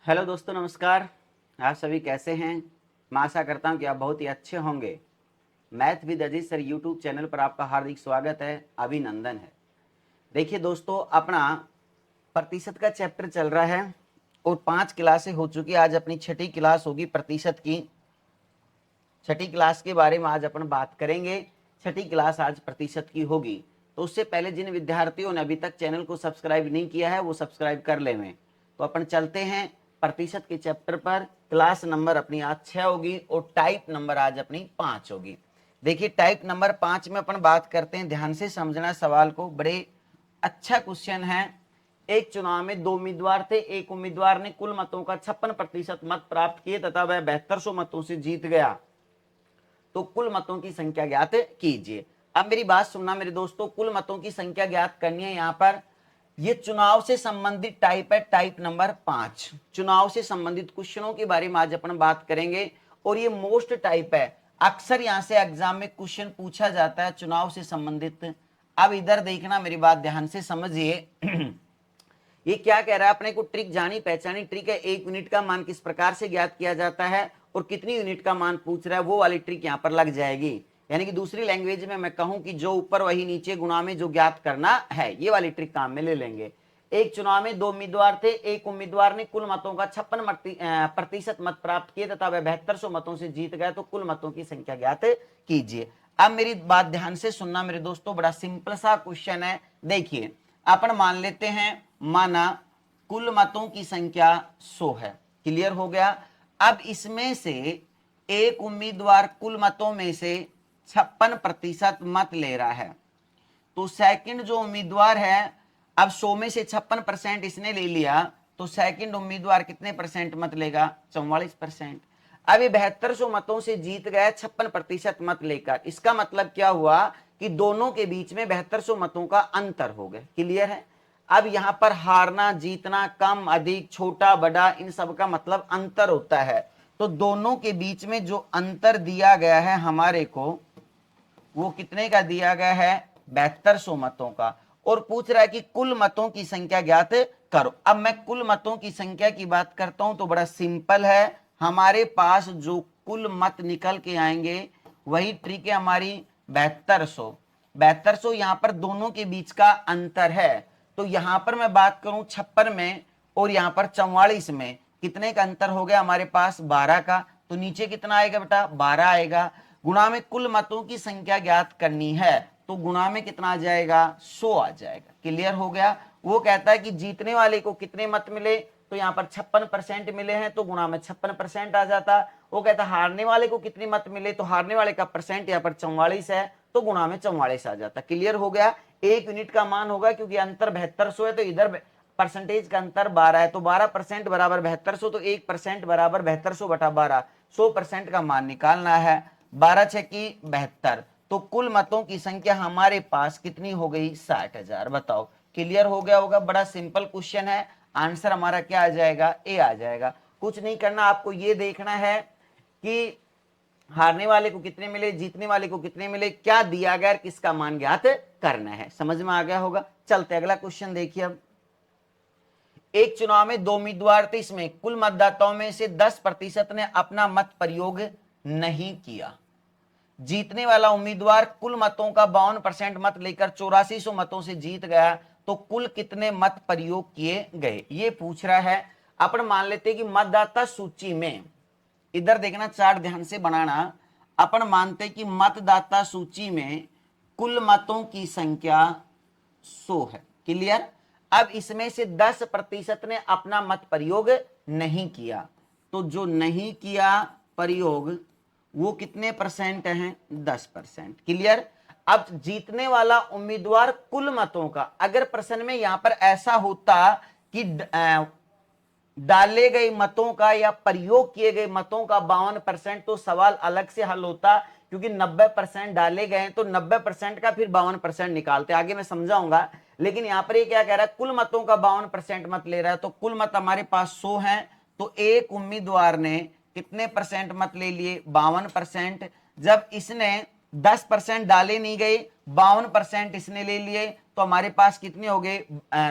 Hello दोस्तों, नमस्कार। आप सभी कैसे हैं? मैं आशा करता हूं कि आप बहुत ही अच्छे होंगे। Math with Ajit sir YouTube channel पर आपका हार्दिक स्वागत है, अभिनंदन है। देखिए दोस्तों, अपना प्रतिशत का चैप्टर चल रहा है और 5 क्लासें हो चुकी। आज अपनी छठी क्लास होगी प्रतिशत की। छठी क्लास के बारे में आज अपन बात करेंगे। छठी क्लास आज प्रतिशत की होगी। तो उससे पहले जिन विद्यार्थियों ने अभी तक चैनल को सब्सक्राइब नहीं किया है वो सब्सक्राइब कर लें। तो अपन चलते हैं प्रतिशत के चैप्टर पर। क्लास नंबर अपनी आज 6 होगी और टाइप नंबर आज अपनी 5 होगी। देखिए, टाइप नंबर 5 में अपन बात करते हैं। ध्यान से समझना सवाल को, बड़े अच्छा क्वेश्चन है। एक चुनाव में 2 उम्मीदवार थे। एक उम्मीदवार ने कुल मतों का 56% मत प्राप्त किए तथा वह 7200 मतों से जीत गया। तो कुल मतों की संख्या ज्ञात कीजिए। अब मेरी बात सुनना मेरे दोस्तों, कुल मतों की संख्या ज्ञात करनी है। यहां पर ये चुनाव से संबंधित टाइप है, टाइप नंबर 5। चुनाव से संबंधित क्वेश्चनों के बारे में आज अपन बात करेंगे और ये मोस्ट टाइप है। अक्सर यहां से एग्जाम में क्वेश्चन पूछा जाता है चुनाव से संबंधित। अब इधर देखना, मेरी बात ध्यान से समझिए। ये क्या कह रहा है, अपने को ट्रिक जानी पहचानी ट्रिक है। 1 यूनिट का मान किस प्रकार से ज्ञात किया जाता है और कितनी यूनिट का मान पूछ रहा है, वो वाली ट्रिक यहाँ पर लग जाएगी। यानी कि दूसरी लैंग्वेज में मैं कहूं कि जो ऊपर वही नीचे, गुणा में जो ज्ञात करना है, ये वाली ट्रिक काम में ले लेंगे। एक चुनाव में 2 उम्मीदवार थे। एक उम्मीदवार ने कुल मतों का 56% मत प्राप्त किए तथा वह 7200 मतों से जीत गया। तो कुल मतों की संख्या ज्ञात कीजिए। अब मेरी बात ध्यान से सुनना मेरे दोस्तों, बड़ा सिंपल सा क्वेश्चन है। देखिए, अपन मान लेते हैं, माना कुल मतों की संख्या 100 है। क्लियर हो गया। अब इसमें से एक उम्मीदवार कुल मतों में से 56% मत ले रहा है। तो सेकंड जो उम्मीदवार है, अब 100 में से 56% इसने ले लिया, तो सेकंड उम्मीदवार कितने परसेंट मत लेगा? 44%। अब ये 7200 मतों से जीत गया 56% मत लेकर। इसका मतलब क्या हुआ कि दोनों के बीच में 7200 मतों का अंतर हो गया। क्लियर है। अब यहां पर हारना जीतना, कम अधिक, छोटा बड़ा, इन सब का मतलब अंतर होता है। तो दोनों के बीच में जो अंतर दिया गया है हमारे को, वो कितने का दिया गया है? 7200 मतों का। और पूछ रहा है कि कुल मतों की संख्या ज्ञात करो। अब मैं कुल मतों की संख्या की बात करता हूं तो बड़ा सिंपल है। हमारे पास जो कुल मत निकल के आएंगे वही ट्रिक है हमारी। 7200 7200 यहां पर दोनों के बीच का अंतर है। तो यहां पर मैं बात करूं 56 में और यहां पर 44 में, कितने का अंतर हो गया हमारे पास? 12 का। तो नीचे कितना आएगा बेटा? 12 आएगा। गुणा में कुल मतों की संख्या ज्ञात करनी है, तो गुणा में कितना आ जाएगा? 100 आ जाएगा। क्लियर हो गया। वो कहता है कि जीतने वाले को कितने मत मिले, तो यहाँ पर 56% मिले हैं, तो गुणा में 56% आ जाता। वो कहता है हारने वाले को कितने मत मिले, तो हारने वाले का परसेंट यहाँ पर 44 है, तो गुणा में 44 आ जाता। क्लियर हो गया। 1 यूनिट का मान होगा, क्योंकि अंतर 7200 है, तो इधर परसेंटेज का अंतर 12 है, तो 12% बराबर 7200, तो 1% बराबर 7200 बटा 12, 100% का मान निकालना है। 12 6 की 72। तो कुल मतों की संख्या हमारे पास कितनी हो गई? 60,000। बताओ, क्लियर हो गया होगा। बड़ा सिंपल क्वेश्चन है। आंसर हमारा क्या आ जाएगा? ए आ जाएगा। कुछ नहीं करना, आपको ये देखना है कि हारने वाले को कितने मिले, जीतने वाले को कितने मिले, क्या दिया गया, किसका मान ज्ञात करना है। समझ में आ गया होगा। चलते अगला क्वेश्चन देखिए। अब एक चुनाव में 2 उम्मीदवार थे। इसमें कुल मतदाताओं में से 10% ने अपना मत प्रयोग नहीं किया। जीतने वाला उम्मीदवार कुल मतों का 52% मत लेकर 8400 मतों से जीत गया। तो कुल कितने मत प्रयोग किए गए, ये पूछ रहा है। अपन मान लेते हैं कि मतदाता सूची में, इधर देखना, चार्ट ध्यान से बनाना। अपन मानते हैं कि मतदाता सूची में कुल मतों की संख्या 100 है। क्लियर। अब इसमें से 10% ने अपना मत प्रयोग नहीं किया, तो जो नहीं किया प्रयोग वो कितने परसेंट हैं? 10%। क्लियर। अब जीतने वाला उम्मीदवार कुल मतों का, अगर प्रश्न में यहां पर ऐसा होता कि डाले गए मतों का या प्रयोग किए गए मतों का 52%, तो सवाल अलग से हल होता, क्योंकि 90% डाले गए हैं, तो 90% का फिर 52% निकालते। आगे मैं समझाऊंगा। लेकिन यहां पर ये क्या कह रहा है? कुल मतों का 52% मत ले रहा है, तो कुल मत हमारे पास 100 हैं। तो एक उम्मीदवार ने कितने परसेंट मत ले लिए? 52%। जब इसने 10% डाले नहीं गए, 52% इसने ले लिए, तो हमारे पास कितने हो गए?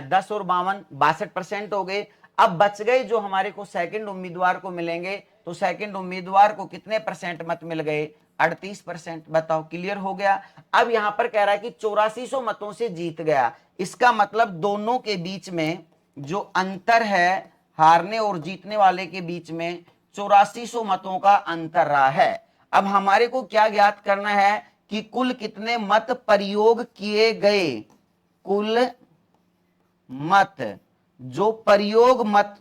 10 और 52 62% हो गए। अब बच गए जो हमारे को सेकंड उम्मीदवार को मिलेंगे, तो सेकंड उम्मीदवार को कितने परसेंट मत मिल गए? 38%। बताओ, क्लियर हो गया? अब यहां पर कह रहा है कि 8400 मतों से जीत गया, इसका मतलब दोनों के बीच में जो अंतर है, हारने और जीतने वाले के बीच में 8400 मतों का अंतर रहा है। अब हमारे को क्या ज्ञात करना है कि कुल कितने मत प्रयोग किए गए, कुल मत, जो प्रयोग मत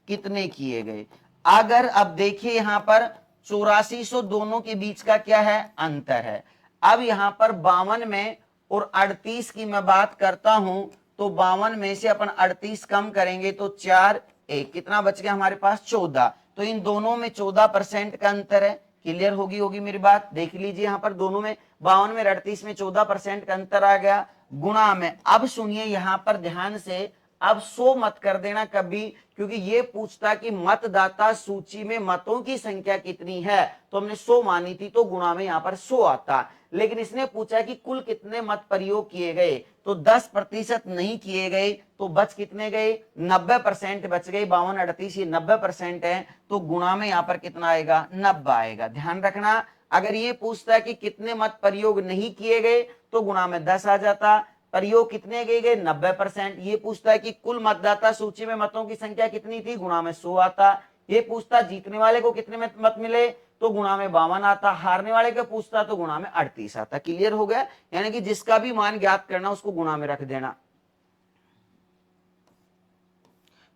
कितने किए गए। अगर अब देखिए यहां पर 8400 दोनों के बीच का क्या है? अंतर है। अब यहां पर 52 में और 38 की मैं बात करता हूं, तो 52 में से अपन 38 कम करेंगे तो 4 1, कितना बच गया हमारे पास? 14। तो इन दोनों में 14% का अंतर है। क्लियर होगी मेरी बात? देख लीजिए यहां पर दोनों में 52 में 38 में 14% का अंतर आ गया, गुणा में। अब सुनिए यहां पर ध्यान से, अब 100 मत कर देना कभी, क्योंकि ये पूछता कि मतदाता सूची में मतों की संख्या कितनी है, तो हमने 100 मानी थी, तो गुणा में यहां पर 100 आता। लेकिन इसने पूछा कि कुल कितने मत प्रयोग किए गए, तो 10% नहीं किए गए, तो बच कितने गए? 90% बच गए। 52 38 ये 90% है, तो गुणा में यहां पर कितना आएगा? 90 आएगा। ध्यान रखना, अगर ये पूछता है कि कितने मत प्रयोग नहीं किए गए, तो गुणा में 10 आ जाता। प्रयोग कितने किए गए? 90%। ये पूछता है कि कुल मतदाता सूची में मतों की संख्या कितनी थी, गुणा में 100 आता। ये पूछता जीतने वाले को कितने मत मिले, तो गुणा में 52 आता। हारने वाले को पूछता तो गुणा में 38 आता। क्लियर हो गया? यानी कि जिसका भी मान ज्ञात करना उसको गुणा में रख देना।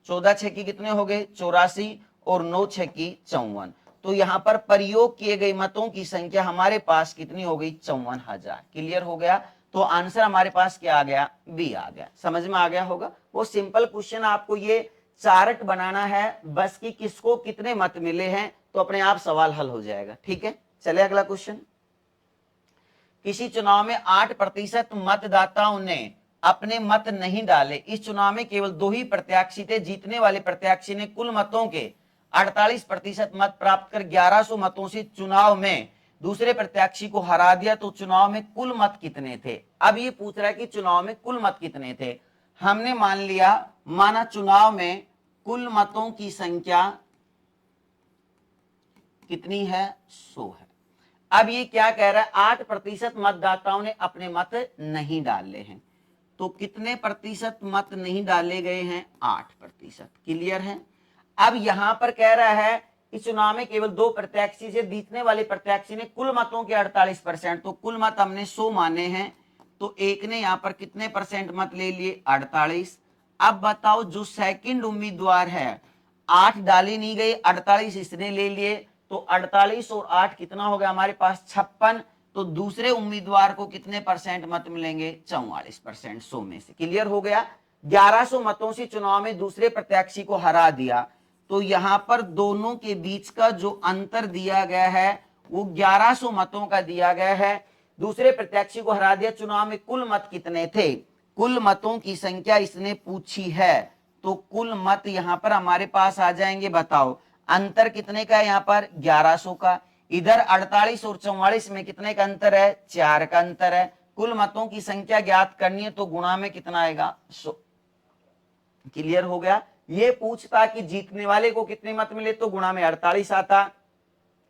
14 छक्की कितने हो गए? 84, और 9 छक्की 54। तो यहां पर प्रयोग किए गए मतों की संख्या हमारे पास कितनी हो गई? 54,000। क्लियर हो गया? तो आंसर हमारे पास क्या आ गया? बी आ गया। समझ में आ गया होगा? वो सिंपल क्वेश्चन, आपको ये चार्ट बनाना है बस कि किसको कितने मत मिले हैं, तो अपने आप सवाल हल हो जाएगा। ठीक है, चले अगला क्वेश्चन। किसी चुनाव में 8% मतदाताओं ने अपने मत नहीं डाले। इस चुनाव में केवल 2 ही प्रत्याशी थे। जीतने वाले प्रत्याशी ने कुल मतों के 48% मत प्राप्त कर 1100 मतों से चुनाव में दूसरे प्रत्याशी को हरा दिया। तो चुनाव में कुल मत कितने थे? अब ये पूछ रहा है कि चुनाव में कुल मत कितने थे। हमने मान लिया, माना चुनाव में कुल मतों की संख्या कितनी है? 100 है। अब ये क्या कह रहा है? 8% मतदाताओं ने अपने मत नहीं डाले हैं। तो कितने प्रतिशत मत नहीं डाले गए हैं? 8%। क्लियर है? अब यहां पर कह रहा है इस चुनाव में केवल 2 प्रत्याशी से, जीतने वाले प्रत्याशी ने कुल मतों के 48%, तो कुल मत हमने 100 माने हैं, तो एक ने यहां पर कितने परसेंट मत ले लिए? 48। अब बताओ जो सेकंड उम्मीदवार है, 8 डाली नहीं गई, 48 इसने ले लिए, तो 48 और 8 कितना हो गया हमारे पास? 56। तो दूसरे उम्मीदवार को कितने परसेंट मत मिलेंगे? 44%, 100 में से। क्लियर हो गया? 1100 मतों से चुनाव में दूसरे प्रत्याशी को हरा दिया, तो यहां पर दोनों के बीच का जो अंतर दिया गया है वो 1100 मतों का दिया गया है। दूसरे प्रत्याशी को हरा दिया। चुनाव में कुल मत कितने थे? कुल मतों की संख्या इसने पूछी है, तो कुल मत यहां पर हमारे पास आ जाएंगे। बताओ अंतर कितने का है? यहां पर 1100 का। इधर 48 और 44 में कितने का अंतर है? 4 का अंतर है। कुल मतों की संख्या ज्ञात करनी है, तो गुणा में कितना आएगा? 100। क्लियर हो गया? ये पूछता कि जीतने वाले को कितने मत मिले, तो गुणा में 48 आता।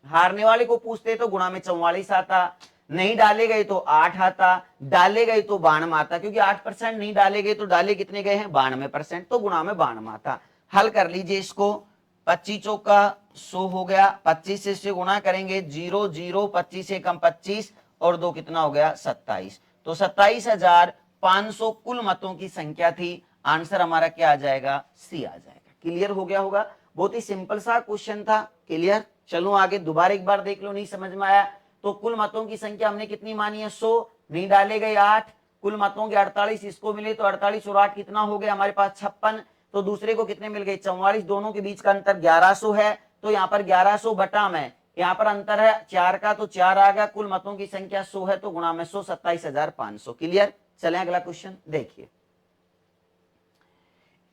हारने वाले को पूछते तो गुणा में 44 आता। नहीं डाले गए तो 8 आता। डाले गए तो 92 आता, क्योंकि 8% नहीं डाले गए, तो डाले कितने गए हैं? 92%, तो गुणा में 92 आता। हल कर लीजिए इसको। 25 चौका 100 हो गया। 25 से इससे गुणा करेंगे, 0 0, 25 से कम 25, और 2 कितना हो गया? 27। तो 27,500 कुल मतों की संख्या थी। आंसर हमारा क्या आ जाएगा? सी आ जाएगा। क्लियर हो गया होगा? बहुत ही सिंपल सा क्वेश्चन था। क्लियर? चलो आगे दोबारा एक बार देख लो, नहीं समझ में आया तो। कुल मतों की संख्या हमने कितनी मानी है? 100। नहीं डाले गए 8। कुल मतों के 48 इसको मिले, तो 48 और 8 कितना हो गया हमारे पास? 56। तो दूसरे को कितने मिल गए? 44। दोनों के बीच का अंतर 1100 है, तो यहाँ पर 1100 बटा में यहाँ पर अंतर है 4 का, तो 4 आ गया। कुल मतों की संख्या 100 है, तो गुणा में 100, 27,500। क्लियर? चले अगला क्वेश्चन देखिए।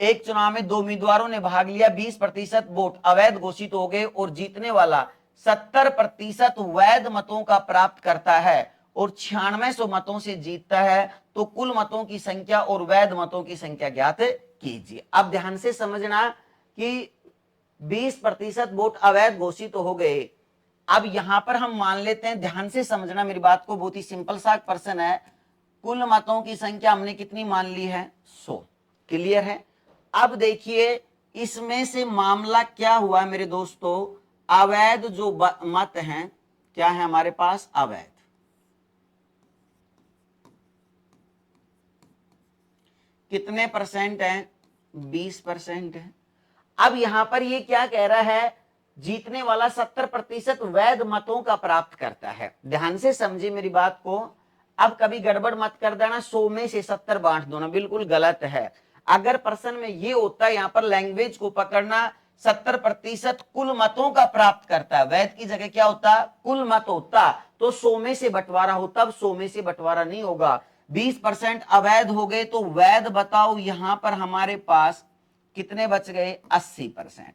एक चुनाव में 2 उम्मीदवारों ने भाग लिया, 20% वोट अवैध घोषित हो गए और जीतने वाला 70% वैध मतों का प्राप्त करता है और 9600 मतों से जीतता है, तो कुल मतों की संख्या और वैध मतों की संख्या ज्ञात कीजिए। अब ध्यान से समझना, कि 20% वोट अवैध घोषित हो गए। अब यहां पर हम मान लेते हैं, ध्यान से समझना मेरी बात को, बहुत ही सिंपल सा प्रश्न है। कुल मतों की संख्या हमने कितनी मान ली है? 100। क्लियर है? अब देखिए इसमें से मामला क्या हुआ मेरे दोस्तों, अवैध जो मत हैं, क्या है हमारे पास? अवैध। कितने परसेंट हैं? 20% है। अब यहां पर ये क्या कह रहा है, जीतने वाला 70% वैध मतों का प्राप्त करता है। ध्यान से समझिए मेरी बात को। अब कभी गड़बड़ मत कर देना, 100 में से 70 बांट दो ना, बिल्कुल गलत है। अगर प्रश्न में ये होता है, यहां पर लैंग्वेज को पकड़ना, 70% कुल मतों का प्राप्त करता है, वैध की जगह क्या होता? कुल मत होता, तो 100 में से बंटवारा होता। अब 100 में से बंटवारा नहीं होगा। 20% अवैध हो गए, तो वैध बताओ यहां पर हमारे पास कितने बच गए? 80%।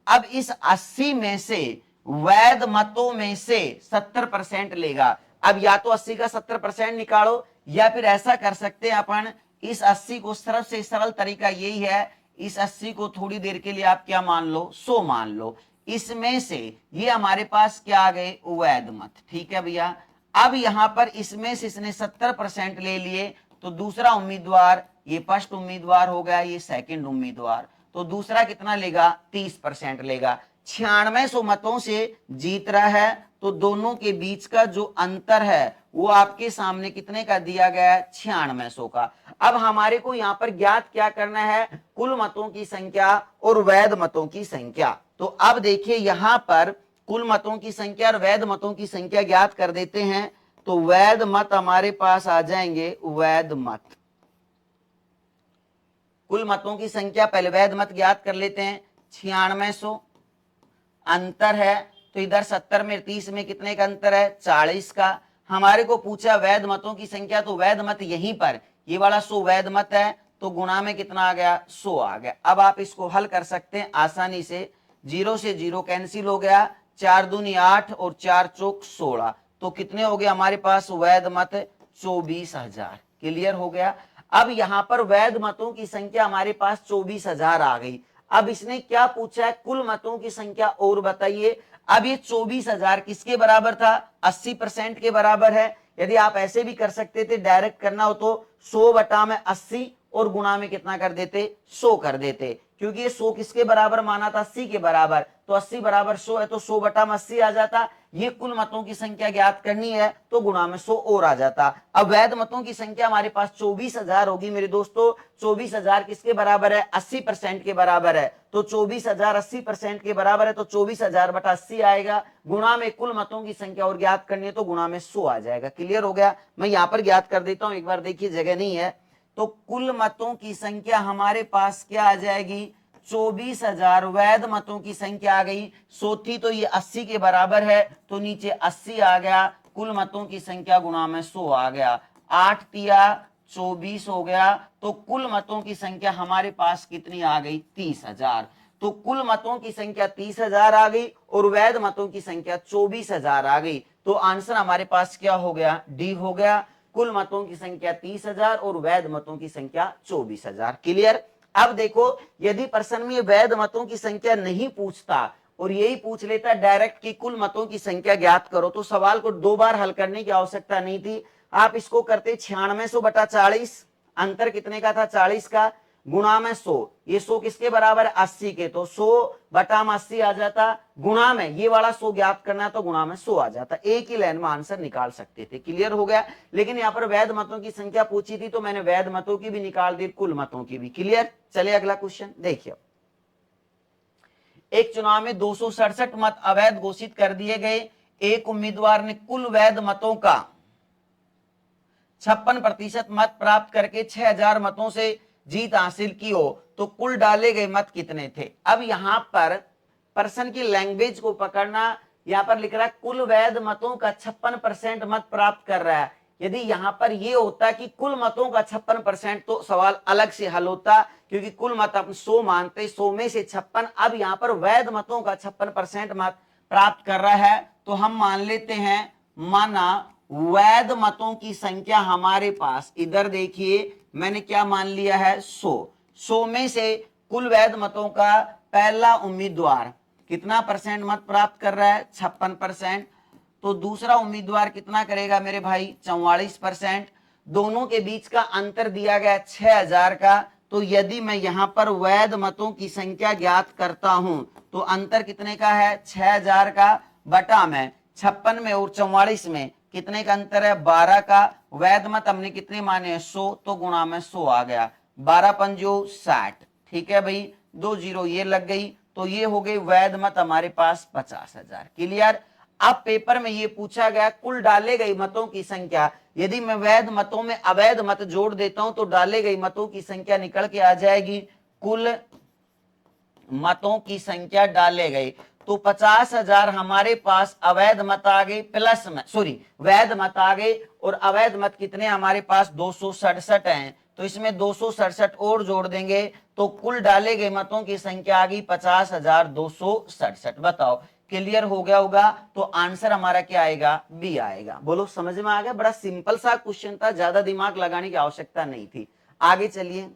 अब इस 80 में से वैध मतों में से 70% लेगा। अब या तो 80 का 70% निकालो, या फिर ऐसा कर सकते हैं अपन, इस 80 को सरल से सरल तरीका यही है, इस 80 को थोड़ी देर के लिए आप क्या मान लो? 100 मान लो। इसमें से ये हमारे पास क्या आ गए? वैध मत। ठीक है भैया। अब यहां पर इसमें से इसने 70% ले लिए, तो दूसरा उम्मीदवार, ये फर्स्ट उम्मीदवार हो गया, ये सेकंड उम्मीदवार, तो दूसरा कितना लेगा? 30% लेगा। 9600 मतों से जीत रहा है, तो दोनों के बीच का जो अंतर है वो आपके सामने कितने का दिया गया है? 9600 का। अब हमारे को यहां पर ज्ञात क्या करना है? कुल मतों की संख्या और वैध मतों की संख्या। तो अब देखिए यहां पर कुल मतों की संख्या और वैध मतों की संख्या ज्ञात कर देते हैं, तो वैध मत हमारे पास आ जाएंगे, वैध मत। कुल मतों की संख्या, पहले वैध मत ज्ञात कर लेते हैं, 9600। अंतर है, तो इधर 70 में 30 में कितने का अंतर है? 40 का। हमारे को पूछा वैध मतों की संख्या, तो वैध मत यहीं पर, ये वाला 100 वैध मत है, तो गुणा में कितना आ गया? 100 आ गया। अब आप इसको हल कर सकते हैं आसानी से, 0 से 0 कैंसिल हो गया, 4 दूनी 8 और 4 चौक 16, तो कितने हो गए हमारे पास वैध मत? 24,000। क्लियर हो गया। अब यहां पर वैध मतों की संख्या हमारे पास 24,000 आ गई। अब इसने क्या पूछा है? कुल मतों की संख्या और बताइए। अब ये 24,000 किसके बराबर था? 80% के बराबर है। यदि आप ऐसे भी कर सकते थे, डायरेक्ट करना हो तो 100 बटा में 80 और गुणा में कितना कर देते? 100 कर देते, क्योंकि ये 100 किसके बराबर माना था? 80 के बराबर, तो 80 बराबर 100 है, तो 100 बटा में 80 आ जाता। ये कुल मतों की संख्या ज्ञात करनी है, तो गुणा में 100 और आ जाता। अब वैध मतों की संख्या हमारे पास 24,000 होगी मेरे दोस्तों। 24,000 किसके बराबर है? 80% के बराबर है, तो 24,000 80% के बराबर है, तो 24,000 बटा 80 आएगा। गुणा में कुल मतों की संख्या और ज्ञात करनी है, तो गुणा में 100 आ जाएगा। क्लियर हो गया? मैं यहां पर ज्ञात कर देता हूं, एक बार देखिए, जगह नहीं है। तो कुल मतों की संख्या हमारे पास क्या आ जाएगी? 24,000 वैध मतों की संख्या आ गई। 100 थी तो ये 80 के बराबर है, तो नीचे 80 आ गया। कुल मतों की संख्या गुणा में 100 आ गया। 8 तिया 24 हो गया, तो कुल मतों की संख्या हमारे पास कितनी आ गई? 30,000। तो कुल मतों की संख्या 30,000 आ गई और वैध मतों की संख्या 24,000 आ गई। तो आंसर हमारे पास क्या हो गया? डी हो गया। कुल मतों की संख्या 30,000 और वैध मतों की संख्या 24,000। क्लियर? अब देखो, यदि प्रश्न में वैध मतों की संख्या नहीं पूछता और यही पूछ लेता डायरेक्ट कि कुल मतों की संख्या ज्ञात करो, तो सवाल को 2 बार हल करने की आवश्यकता नहीं थी। आप इसको करते 9600 बटा 40, अंतर कितने का था? 40 का, गुणा में 100। ये 100 किसके बराबर है? 80 के, तो 100 बटा में 80 आ जाता। गुणा में ये वाला 100 ज्ञात करना है, तो गुणा में 100 आ जाता। एक ही लाइन में आंसर निकाल सकते थे। क्लियर हो गया? लेकिन यहाँ पर वैध मतों की संख्या पूछी थी, तो मैंने वैध मतों की भी निकाल दी, कुल मतों की भी। क्लियर? चलिए अगला क्वेश्चन देखिए। एक चुनाव में 267 मत अवैध घोषित कर दिए गए। एक उम्मीदवार ने कुल वैध मतों का 56% मत प्राप्त करके 6,000 मतों से जीत हासिल की हो, तो कुल डाले गए मत कितने थे? अब यहां पर प्रश्न की लैंग्वेज को पकड़ना, यहां पर लिख रहा है कुल वैध मतों का 56% मत प्राप्त कर रहा है। यदि यहां पर यह होता कि कुल मतों का 56%, तो सवाल अलग से हल होता, क्योंकि कुल मत अपन 100 मानते, 100 में से 56। अब यहां पर वैध मतों का 56% मत प्राप्त कर रहा है, तो हम मान लेते हैं, माना वैध मतों की संख्या हमारे पास, इधर देखिए मैंने क्या मान लिया है? 100। 100 में से कुल वैध मतों का पहला उम्मीदवार कितना परसेंट मत प्राप्त कर रहा है, 56%। तो दूसरा उम्मीदवार कितना करेगा मेरे भाई, 44%। दोनों के बीच का अंतर दिया गया 6000 का। तो यदि मैं यहां पर वैध मतों की संख्या ज्ञात करता हूं तो अंतर कितने का है, 6000 का, बटा में 56 में और 44 में कितने का अंतर है, 12 का। वैध मत हमने कितने माने, 100, तो गुणा में 100 आ गया, 12 पंजो 60। ठीक है भाई, 2 जीरो ये लग गई, तो ये हो गई वैध मत हमारे पास 50,000। क्लियर। अब पेपर में ये पूछा गया कुल डाले गई मतों की संख्या। यदि मैं वैध मतों में अवैध मत जोड़ देता हूं तो डाले गई मतों की संख्या निकल के आ जाएगी, कुल मतों की संख्या डाले गए तो 50,000 हमारे पास अवैध मत आ गए, प्लस में सॉरी वैध मत आ गए, और अवैध मत कितने हमारे पास 267 हैं। तो इसमें 267 और जोड़ देंगे तो कुल डाले गए मतों की संख्या आ गई 50,267। बताओ क्लियर हो गया होगा। तो आंसर हमारा क्या आएगा, बी आएगा। बोलो समझ में आ गया। बड़ा सिंपल सा क्वेश्चन था, ज्यादा दिमाग लगाने की आवश्यकता नहीं थी। आगे चलिए,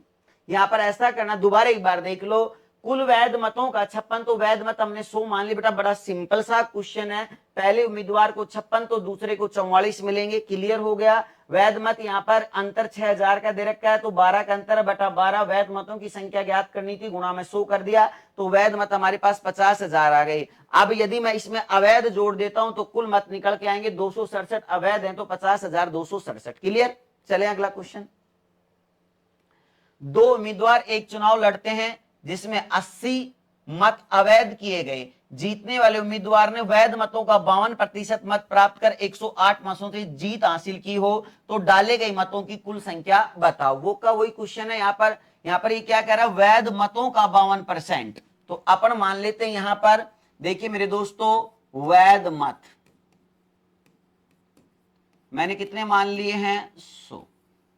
यहां पर ऐसा करना, दोबारा एक बार देख लो। कुल वैध मतों का 56, तो वैध मत हमने 100 मान ली बेटा। बड़ा सिंपल सा क्वेश्चन है। पहले उम्मीदवार को 56 तो दूसरे को 44 मिलेंगे। क्लियर हो गया। वैध मत यहाँ पर अंतर 6000 का दे रखा है, तो 12 का अंतर है बटा 12। वैध मतों की संख्या ज्ञात करनी थी, गुणा में 100 कर दिया, तो वैध मत हमारे पास 50,000 आ गए। अब यदि मैं इसमें अवैध जोड़ देता हूं तो कुल मत निकल के आएंगे 267, अवैध है तो 50,267। क्लियर। चले अगला क्वेश्चन। दो उम्मीदवार एक चुनाव लड़ते हैं जिसमें 80 मत अवैध किए गए। जीतने वाले उम्मीदवार ने वैध मतों का 52% मत प्राप्त कर 108 मतों से जीत हासिल की हो तो डाले गए मतों की कुल संख्या बताओ। वो का वही क्वेश्चन है। यहां पर ये क्या कह रहा है, वैध मतों का 52%। तो अपन मान लेते हैं यहां पर, देखिए मेरे दोस्तों, वैध मत मैंने कितने मान लिए हैं, 100।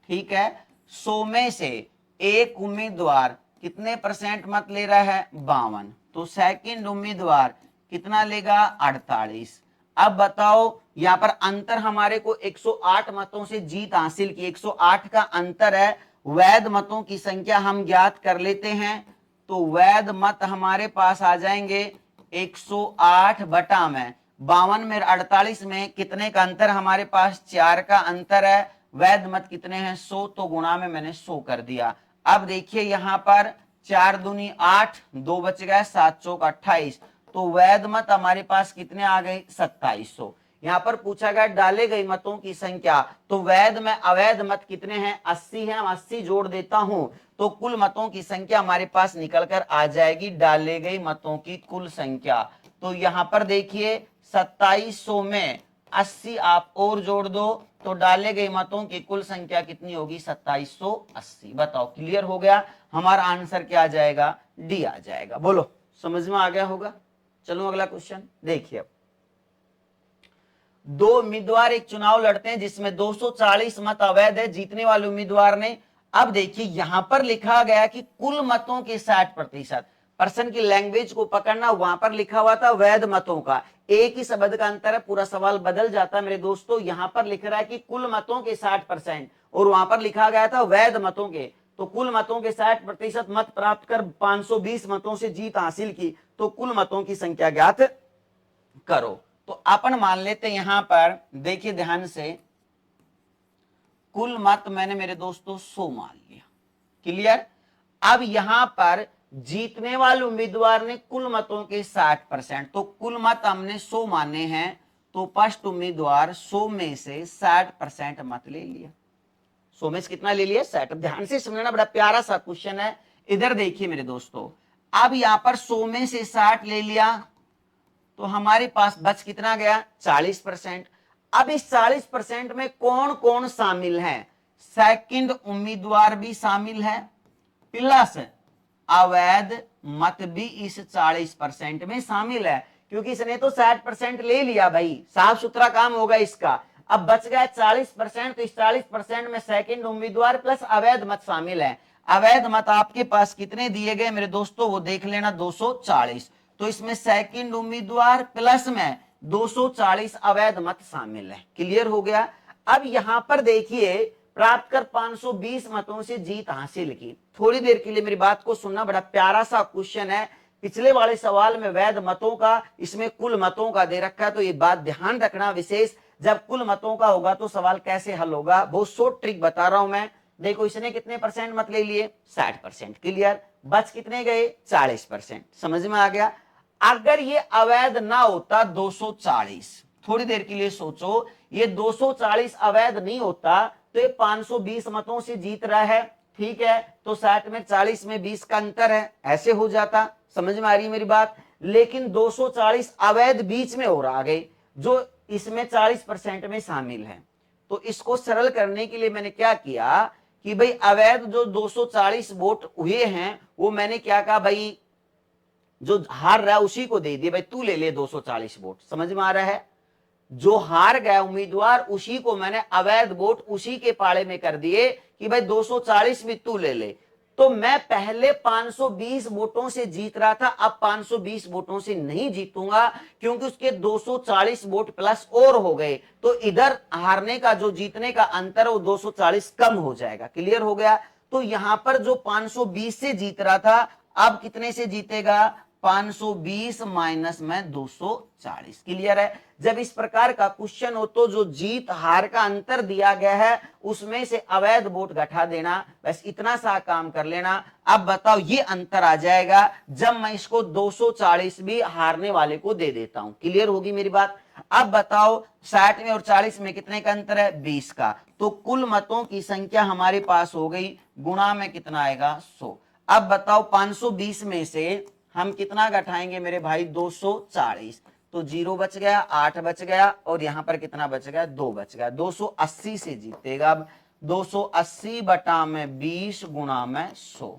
ठीक है, 100 में से एक उम्मीदवार कितने परसेंट मत ले रहा है, 52। तो सेकंड उम्मीदवार कितना लेगा, 48। अब बताओ, यहां पर अंतर हमारे को 108 मतों से जीत हासिल की, 108 का अंतर है। वैध मतों की संख्या हम ज्ञात कर लेते हैं, तो वैध मत हमारे पास आ जाएंगे 108 बटा में 52 में 48 में कितने का अंतर हमारे पास, 4 का अंतर है। वैध मत कितने हैं, 100, तो गुणा में मैंने 100 कर दिया। अब देखिए यहां पर 4 दूनी 8, 2 बच गए, 7 चौक 28। तो वैध मत हमारे पास कितने आ गए, 2700। यहां पर पूछा गया डाले गए मतों की संख्या, तो वैध में अवैध मत कितने हैं, 80 हैं। 80 जोड़ देता हूं तो कुल मतों की संख्या हमारे पास निकलकर आ जाएगी, डाले गए मतों की कुल संख्या। तो यहां पर देखिए 2700 में 80 आप और जोड़ दो तो डाले गए मतों की कुल संख्या कितनी होगी, 2780। बताओ क्लियर हो गया। हमारा आंसर क्या आ जाएगा, डी आ जाएगा। बोलो समझ में आ गया होगा। चलो अगला क्वेश्चन देखिए। अब दो उम्मीदवार एक चुनाव लड़ते हैं जिसमें 240 मत अवैध है, जीतने वाले उम्मीदवार ने। अब देखिए यहां पर लिखा गया कि कुल मतों के 60%। पर्सन की लैंग्वेज को पकड़ना, वहां पर लिखा हुआ था वैध मतों का, एक ही शब्द का अंतर है, पूरा सवाल बदल जाता है मेरे दोस्तों। यहां पर लिख रहा है कि कुल मतों के 60% और वहां पर लिखा गया था वैध मतों के। तो कुल मतों के 60% मत प्राप्त कर 520 मतों से जीत हासिल की, तो कुल मतों की संख्या ज्ञात करो। तो अपन मान लेते हैं यहां पर, देखिए ध्यान से, कुल मत मैंने मेरे दोस्तों 100 मान लिया। क्लियर। अब यहां पर जीतने वाले उम्मीदवार ने कुल मतों के 60%, तो कुल मत हमने 100 माने हैं, तो फर्स्ट उम्मीदवार 100 में से 60% मत ले लिया। 100 में से कितना ले लिया, 60। ध्यान से समझना, बड़ा प्यारा सा क्वेश्चन है। इधर देखिए मेरे दोस्तों, अब यहां पर 100 में से 60 ले लिया तो हमारे पास बच कितना गया, 40%। अब इस 40% में कौन कौन शामिल है, सेकंड उम्मीदवार भी शामिल है, प्लस अवैध मत भी इस 40% में शामिल है, क्योंकि इसने तो 60% ले लिया भाई, साफ सुथरा काम होगा इसका। अब बच गया 40%, तो इस 40% में सेकंड उम्मीदवार प्लस अवैध मत शामिल है। अवैध मत आपके पास कितने दिए गए मेरे दोस्तों, वो देख लेना, 240। तो इसमें सेकंड उम्मीदवार प्लस में 240 अवैध मत शामिल है। क्लियर हो गया। अब यहां पर देखिए, प्राप्त कर 520 मतों से जीत हासिल की। थोड़ी देर के लिए मेरी बात को सुनना, बड़ा प्यारा सा क्वेश्चन है। पिछले वाले सवाल में वैध मतों का, इसमें कुल मतों का दे रखा है, तो ये बात ध्यान रखना विशेष, जब कुल मतों का होगा तो सवाल कैसे हल होगा। बहुत शॉर्ट ट्रिक बता रहा हूं मैं। देखो इसने कितने परसेंट मत ले लिए, 60%, क्लियर। बच कितने गए, 40%। समझ में आ गया। अगर ये अवैध ना होता 240, थोड़ी देर के लिए सोचो, ये 240 अवैध नहीं होता तो ये 520 मतों से जीत रहा है, ठीक है। तो 60 में 40 में 20 का अंतर है, ऐसे हो जाता। समझ में आ रही है मेरी बात। लेकिन 240 अवैध बीच में हो रहा आगे, जो इसमें 40% में शामिल है। तो इसको सरल करने के लिए मैंने क्या किया कि भाई अवैध जो 240 वोट हुए हैं वो मैंने क्या कहा, भाई जो हार रहा है उसी को दे दिए, भाई तू ले ले 240 वोट। समझ में आ रहा है। जो हार गया उम्मीदवार उसी को मैंने अवैध वोट उसी के पाले में कर दिए कि भाई 240 भी तू ले ले। तो मैं पहले 520 वोटों से जीत रहा था, अब 520 वोटों से नहीं जीतूंगा क्योंकि उसके 240 वोट प्लस और हो गए। तो इधर हारने का जो जीतने का अंतर वो 240 कम हो जाएगा। क्लियर हो गया। तो यहां पर जो 520 से जीत रहा था अब कितने से जीतेगा, 520 माइनस में 240। क्लियर है। जब इस प्रकार का क्वेश्चन हो तो जो जीत हार का अंतर दिया गया है उसमें से अवैध वोट घटा देना, बस इतना सा काम कर लेना। अब बताओ ये अंतर आ जाएगा जब मैं इसको 240 भी हारने वाले को दे देता हूं। क्लियर होगी मेरी बात। अब बताओ 60 में और 40 में कितने का अंतर है, 20 का। तो कुल मतों की संख्या हमारे पास हो गई, गुणा में कितना आएगा, 100। अब बताओ 520 में से हम कितना घटाएंगे मेरे भाई, 240। तो 0 बच गया, 8 बच गया और यहां पर कितना बच गया, 2 बच गया। 280 से जीतेगा। अब 280 बटा में 20 गुणा में 100।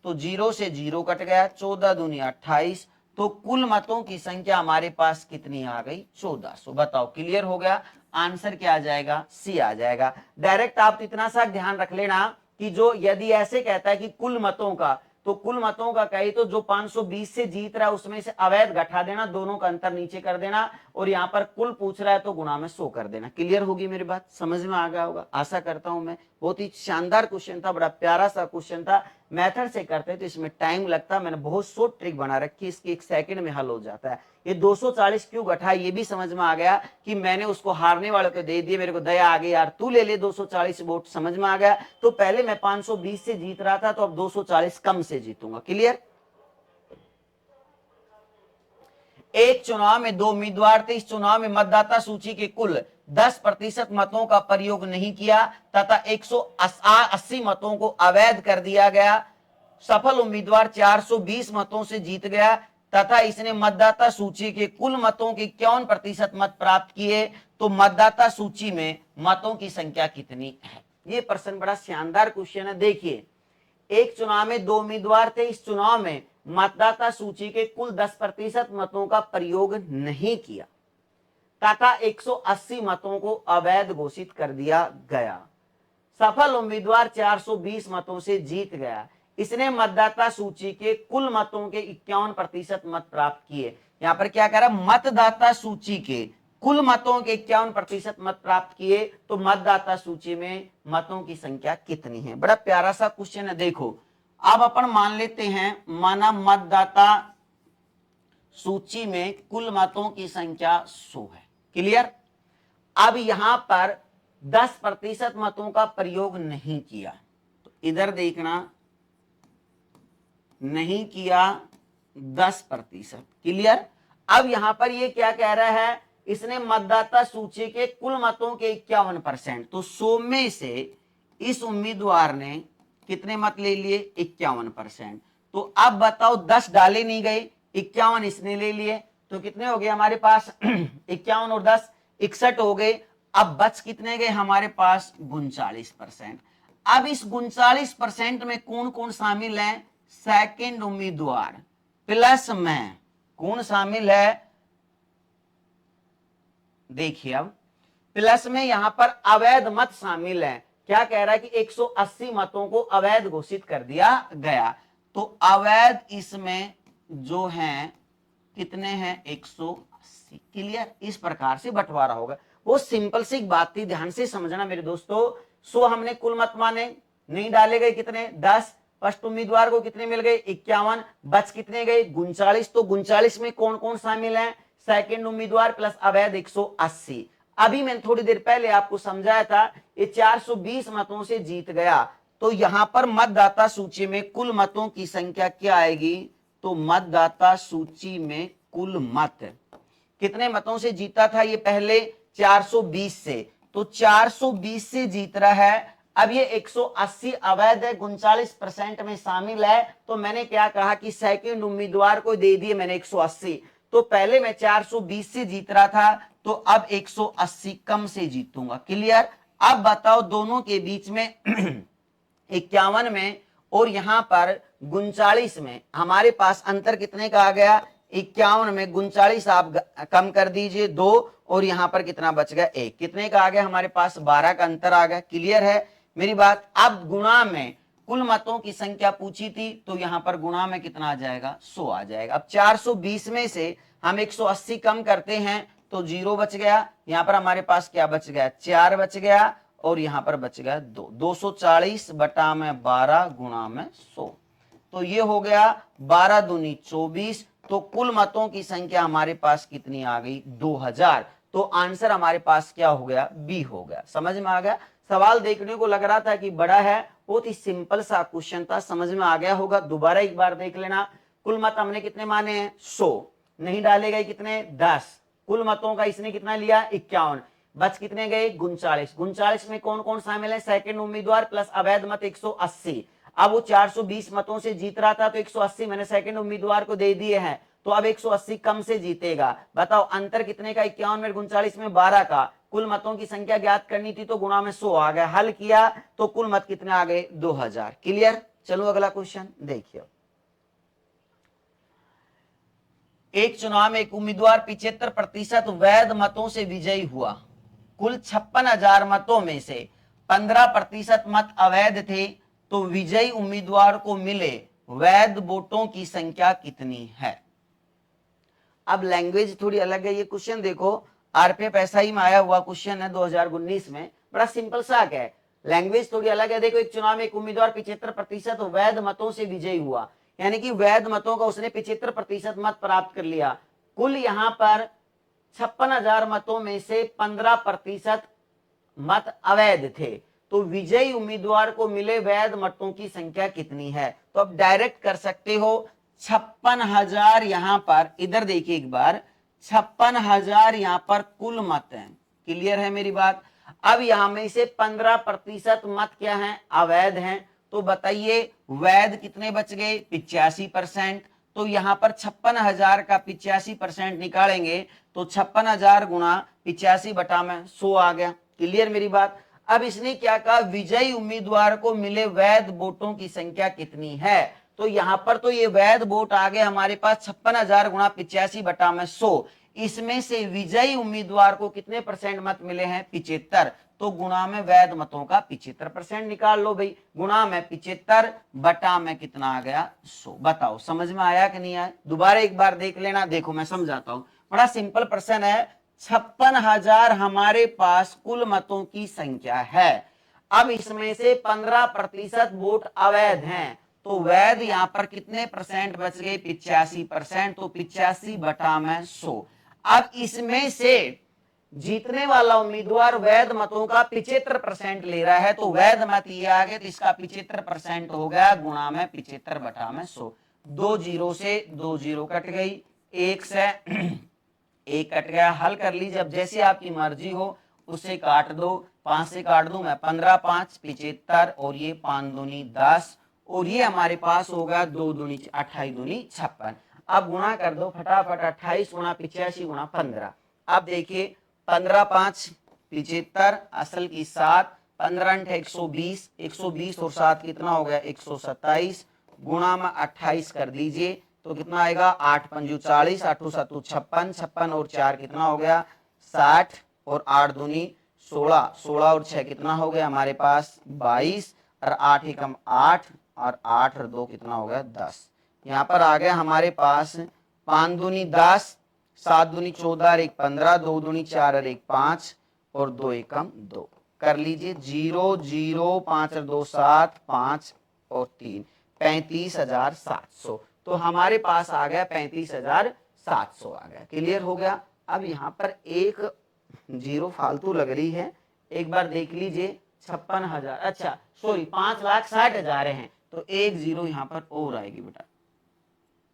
तो 0 से 0 कट गया, 14 दूनी 28। तो कुल मतों की संख्या हमारे पास कितनी आ गई, 1400। बताओ क्लियर हो गया। आंसर क्या आ जाएगा, सी आ जाएगा। डायरेक्ट आप इतना सा ध्यान रख लेना कि जो यदि ऐसे कहता है कि कुल मतों का, तो कुल मतों का कही तो जो 520 से जीत रहा है उसमें से अवैध घटा देना, दोनों का अंतर नीचे कर देना, और यहां पर कुल पूछ रहा है तो गुणा में 100 कर देना। क्लियर होगी मेरी बात, समझ में आ गया होगा आशा करता हूं मैं। बहुत ही शानदार क्वेश्चन था, बड़ा प्यारा सा क्वेश्चन था। मेथड से करते तो इसमें टाइम लगता, मैंने बहुत शॉर्ट ट्रिक बना रखी, इसकी 1 सेकंड में हल हो जाता है। ये 240 क्यों घटा ये भी समझ में आ गया कि मैंने उसको हारने वाले को दे दिए, मेरे को दया आ गई, यार तू ले ले 240 वोट। समझ में आ गया। तो पहले मैं 520 से जीत रहा था तो अब 240 कम से जीतूंगा। क्लियर। एक चुनाव में 2 उम्मीदवार थे। इस चुनाव में मतदाता सूची के कुल 10% मतों का प्रयोग नहीं किया तथा 180 मतों को अवैध कर दिया गया। सफल उम्मीदवार 420 मतों से जीत गया तथा इसने मतदाता सूची के कुल मतों के 51% मत प्राप्त किए। तो मतदाता सूची में मतों की संख्या कितनी है। ये प्रश्न बड़ा शानदार क्वेश्चन है। देखिए, एक चुनाव में 2 उम्मीदवार थे। इस चुनाव में मतदाता सूची के कुल 10% मतों का प्रयोग नहीं किया तथा 180 मतों को अवैध घोषित कर दिया गया। सफल उम्मीदवार 420 मतों से जीत गया। इसने मतदाता सूची के कुल मतों के 51% मत प्राप्त किए। यहां पर क्या कह रहा है, मतदाता सूची के कुल मतों के 51% मत प्राप्त किए। तो मतदाता सूची में मतों की संख्या कितनी है। बड़ा प्यारा सा क्वेश्चन है। देखो अब अपन मान लेते हैं, माना मतदाता सूची में कुल मतों की संख्या 100 है। क्लियर। अब यहां पर 10% मतों का प्रयोग नहीं किया, तो इधर देखना, नहीं किया 10%। क्लियर। अब यहां पर ये क्या कह रहा है, इसने मतदाता सूची के कुल मतों के 51%, तो 100 में से इस उम्मीदवार ने कितने मत ले लिए, 51%। तो अब बताओ 10 डाले नहीं गए, 51 इसने ले लिए, तो कितने हो गए हमारे पास 51 और 10 61 हो गए। अब बच कितने गए हमारे पास, 39%। अब इस 39% में कौन कौन शामिल है, सेकंड उम्मीदवार प्लस में कौन शामिल है, देखिए अब प्लस में यहां पर अवैध मत शामिल है। क्या कह रहा है कि 180 मतों को अवैध घोषित कर दिया गया। तो अवैध इसमें जो है कितने हैं, 180। क्लियर। इस प्रकार से बंटवारा होगा। वो सिंपल सी बात थी, ध्यान से समझना मेरे दोस्तों। 100 हमने कुल मत माने, नहीं डाले गए कितने, 10, फर्स्ट उम्मीदवार को कितने मिल गए 51, बच कितने गए 39। तो 39 में कौन कौन शामिल है, सेकंड उम्मीदवार प्लस अवैध 180। अभी मैंने थोड़ी देर पहले आपको समझाया था ये 420 मतों से जीत गया, तो यहां पर मतदाता सूची में कुल मतों की संख्या क्या आएगी, तो मतदाता सूची में कुल मत कितने मतों से जीता था ये पहले 420 से, तो 420 से जीत रहा है। अब ये 180 अवैध है, 39% में शामिल है, तो मैंने क्या कहा कि सेकंड उम्मीदवार को दे दिए मैंने 180। तो पहले मैं 420 से जीत रहा था, तो अब 180 कम से जीतूंगा। क्लियर। अब बताओ दोनों के बीच में 51 में और यहां पर 39 में हमारे पास अंतर कितने का आ गया, 51 में 39 आप कम कर दीजिए 2, और यहां पर कितना बच गया 1, कितने का आ गया हमारे पास 12 का अंतर आ गया। क्लियर है मेरी बात। अब गुणा में कुल मतों की संख्या पूछी थी, तो यहां पर गुणा में कितना आ जाएगा 100 आ जाएगा। अब 420 में से हम 180 कम करते हैं तो 0 बच गया, यहां पर हमारे पास क्या बच गया 4 बच गया, और यहां पर बच गया 2, 240 बटा में 12 गुणा में 100, तो ये हो गया 12 दूनी 24। तो कुल मतों की संख्या हमारे पास कितनी आ गई 2000। तो आंसर हमारे पास क्या हो गया बी हो गया। समझ में आ गया। सवाल देखने को लग रहा था कि बड़ा है, बहुत ही सिंपल सा क्वेश्चन था, समझ में आ गया होगा। दोबारा एक बार देख लेना। कुल मत हमने कितने माने हैं 100, नहीं डाले गए कितने 10, कुल मतों का इसने कितना लिया 51, बच कितने गए 39। 39 में कौन कौन शामिल है, सेकंड उम्मीदवार प्लस अवैध मत 180। अब वो 420 मतों से जीत रहा था, तो 180 मैंने सेकंड उम्मीदवार को दे दिए हैं, तो अब 180 कम से जीतेगा। बताओ अंतर कितने का 51 में 39 में 12 का। कुल मतों की संख्या ज्ञात करनी थी, तो गुणा में 100 आ गया। हल किया तो कुल मत कितने आ गए 2000। क्लियर। चलो अगला क्वेश्चन देखिए। एक चुनाव में एक उम्मीदवार 75% वैध मतों से विजयी हुआ। कुल 56,000 मतों में से 15% मत अवैध थे, तो विजयी उम्मीदवार को मिले वैध वोटों की संख्या कितनी है। अब लैंग्वेज थोड़ी अलग है, ये क्वेश्चन देखो आरपीएफ एसआई में आया हुआ क्वेश्चन है 2019 में, बड़ा सिंपल सा है। लैंग्वेज थोड़ी अलग है। देखो एक चुनाव में एक उम्मीदवार 75% वैध मतों से विजयी हुआ, यानी कि वैध मतों का उसने 75% मत प्राप्त कर लिया। कुल यहां पर 56,000 मतों में से 15% मत अवैध थे, तो विजयी उम्मीदवार को मिले वैध मतों की संख्या कितनी है। तो अब डायरेक्ट कर सकते हो 56,000 यहां पर, इधर देखिए एक बार 56,000 यहां पर कुल मत हैं। क्लियर है मेरी बात। अब यहां में से 15% मत क्या है अवैध हैं, तो बताइए वैध कितने बच गए 85%। तो यहां पर 56,000 का 85% निकालेंगे तो 56,000 गुणा 85 बटा में 100 आ गया। क्लियर मेरी बात। अब इसने क्या कहा विजयी उम्मीदवार को मिले वैध वोटों की संख्या कितनी है, तो यहां पर तो ये वैध वोट आ गए हमारे पास 56,000 गुणा 85 बटा में 100। इसमें से विजयी उम्मीदवार को कितने परसेंट मत मिले हैं 75, तो गुणा में वैध मतों का 75% निकाल लो भाई। गुणा में 75 बटा में कितना आ गया 100। बताओ समझ में आया कि नहीं आया। दोबारा एक बार देख लेना। देखो मैं समझाता हूं, बड़ा सिंपल प्रश्न है। 56,000 हमारे पास कुल मतों की संख्या है। अब इसमें से 15% वोट अवैध हैं, तो वैध यहां पर कितने परसेंट बच गए 85%, तो 85 बटा में 100। अब इसमें से जीतने वाला उम्मीदवार वैध मतों का 75% ले रहा है, तो वैध मत ये आ गए, तो इसका 75% हो गया गुणा में 75 बटा में 100। 2 जीरो से 2 जीरो कट गई, 1 से 1 कट गया। हल कर लीजिए अब जैसे आपकी मर्जी हो, उससे काट दो। 5 से काट दूं मैं, 15 5 75, और ये 5 दूनी 10, और ये हमारे पास होगा 2 दूनी 28 दूनी 56। अब गुणा कर दो फटाफट, 28 गुणा 85 गुणा 15। अब देखिए 15 5 75, असल की 7, 15 120, 120 और 7 कितना हो गया 127, गुणा में 28 कर दीजिए तो कितना आएगा 8 पंजू 40, 8 7 56, 56 और 4 कितना हो गया 60, और 8 दूनी 16, 16 और 6 कितना हो गया हमारे पास 22, और 8 एकम 8, और 8 और 2 कितना हो गया 10। यहाँ पर आ गया हमारे पास 5 दूनी 10, 7 दूनी 14 और 1 15, 2 दूनी 4 और 1 5, और 2 एकम 2। कर लीजिए 0 0 5 और 2 7, 5 और 3, 35,700। तो हमारे पास आ गया 35,700 आ गया। क्लियर हो गया। अब यहाँ पर एक जीरो फालतू लग रही है, एक बार देख लीजिए 56,000, अच्छा सॉरी 5,60,000 हैं, तो एक जीरो यहाँ पर और आएगी बेटा।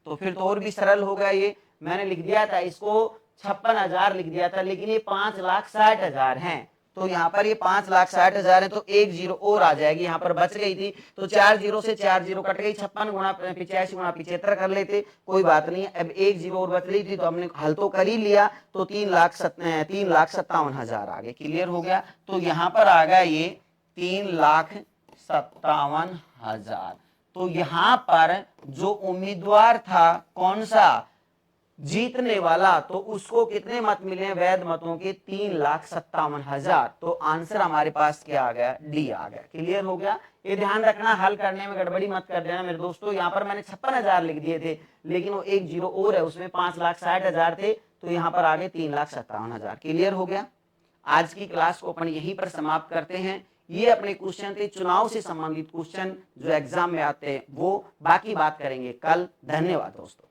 तो फिर तो और भी सरल होगा। ये मैंने लिख दिया था इसको 56,000 लिख दिया था, लेकिन ये 5,60,000 हैं, तो यहाँ पर ये 5,60,000 है, तो एक जीरो और आ जाएगी, यहाँ पर बच गई थी, तो 4 जीरो से 4 जीरो कट गई, 56 गुणा 85 गुणा 75 कर लेते, कोई बात नहीं। अब एक जीरो और बच रही थी, तो हमने हल तो कर ही लिया, तो 3,57,000 आ गए। क्लियर हो गया। तो यहाँ पर आ गया ये 3,57,000। तो यहाँ पर जो उम्मीदवार था कौन सा, जीतने वाला, तो उसको कितने मत मिले, वैध मतों के 3,57,000। तो आंसर हमारे पास क्या आ गया, डी आ गया। क्लियर हो गया। ये ध्यान रखना, हल करने में गड़बड़ी मत कर देना मेरे दोस्तों। यहाँ पर मैंने 56,000 लिख दिए थे, लेकिन वो एक जीरो और है, उसमें 5,60,000 थे, तो यहाँ पर आ गए 3,57,000। क्लियर हो गया। आज की क्लास को अपन यहीं पर समाप्त करते हैं। ये अपने क्वेश्चन थे, चुनाव से संबंधित क्वेश्चन जो एग्जाम में आते हैं, वो बाकी बात करेंगे कल। धन्यवाद दोस्तों।